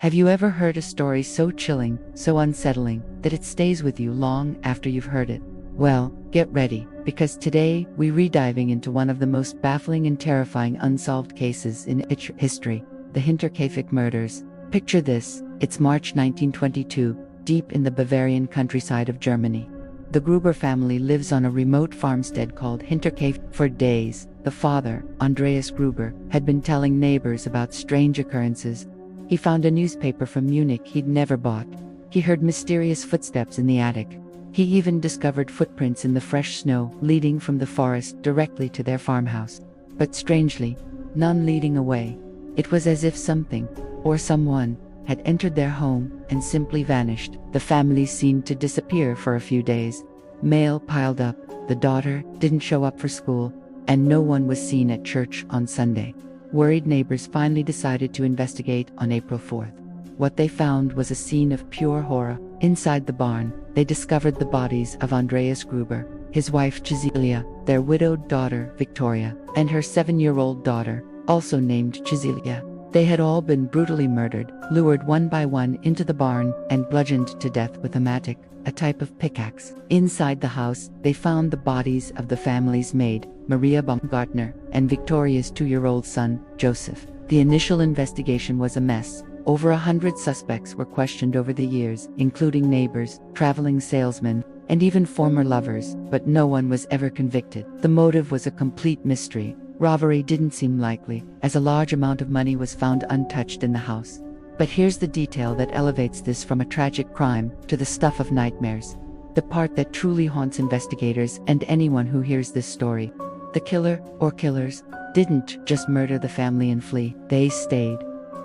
Have you ever heard a story so chilling, so unsettling, that it stays with you long after you've heard it? Well, get ready, because today we're rediving into one of the most baffling and terrifying unsolved cases in history, the Hinterkaifeck murders. Picture this, it's March 1922, deep in the Bavarian countryside of Germany. The Gruber family lives on a remote farmstead called Hinterkaifeck. For days, the father, Andreas Gruber, had been telling neighbors about strange occurrences. He found a newspaper from Munich he'd never bought. He heard mysterious footsteps in the attic. He even discovered footprints in the fresh snow leading from the forest directly to their farmhouse. But strangely, none leading away. It was as if something, or someone, had entered their home and simply vanished. The family seemed to disappear for a few days. Mail piled up, the daughter didn't show up for school, and no one was seen at church on Sunday. Worried neighbors finally decided to investigate on April 4th. What they found was a scene of pure horror. Inside the barn, they discovered the bodies of Andreas Gruber, his wife Cecilia, their widowed daughter Victoria, and her 7-year-old daughter, also named Cecilia. They had all been brutally murdered, lured one by one into the barn, and bludgeoned to death with a mattock, a type of pickaxe. Inside the house, they found the bodies of the family's maid, Maria Baumgartner, and Victoria's 2-year-old son, Joseph. The initial investigation was a mess. Over 100 suspects were questioned over the years, including neighbors, traveling salesmen, and even former lovers, but no one was ever convicted. The motive was a complete mystery. Robbery didn't seem likely, as a large amount of money was found untouched in the house. But here's the detail that elevates this from a tragic crime to the stuff of nightmares. The part that truly haunts investigators and anyone who hears this story. The killer, or killers, didn't just murder the family and flee. They stayed.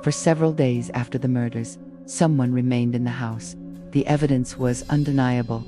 For several days after the murders, someone remained in the house. The evidence was undeniable.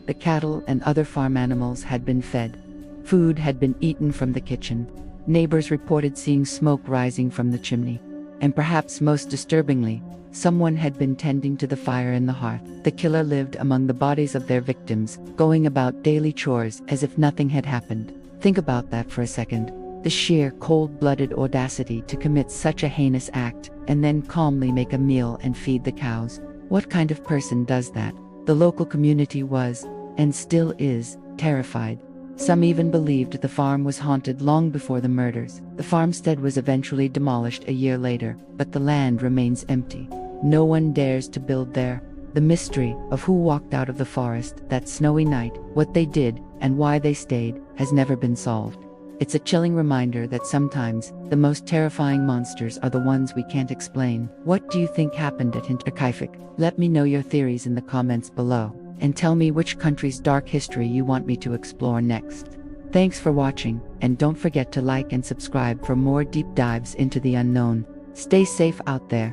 The cattle and other farm animals had been fed. Food had been eaten from the kitchen. Neighbors reported seeing smoke rising from the chimney. And perhaps most disturbingly, someone had been tending to the fire in the hearth. The killer lived among the bodies of their victims, going about daily chores as if nothing had happened. Think about that for a second. The sheer cold-blooded audacity to commit such a heinous act, and then calmly make a meal and feed the cows. What kind of person does that? The local community was, and still is, terrified. Some even believed the farm was haunted long before the murders. The farmstead was eventually demolished a year later, but the land remains empty. No one dares to build there. The mystery of who walked out of the forest that snowy night, what they did, and why they stayed, has never been solved. It's a chilling reminder that sometimes the most terrifying monsters are the ones we can't explain. What do you think happened at Hinterkaifeck? Let me know your theories in the comments below, and tell me which country's dark history you want me to explore next. Thanks for watching, and don't forget to like and subscribe for more deep dives into the unknown. Stay safe out there.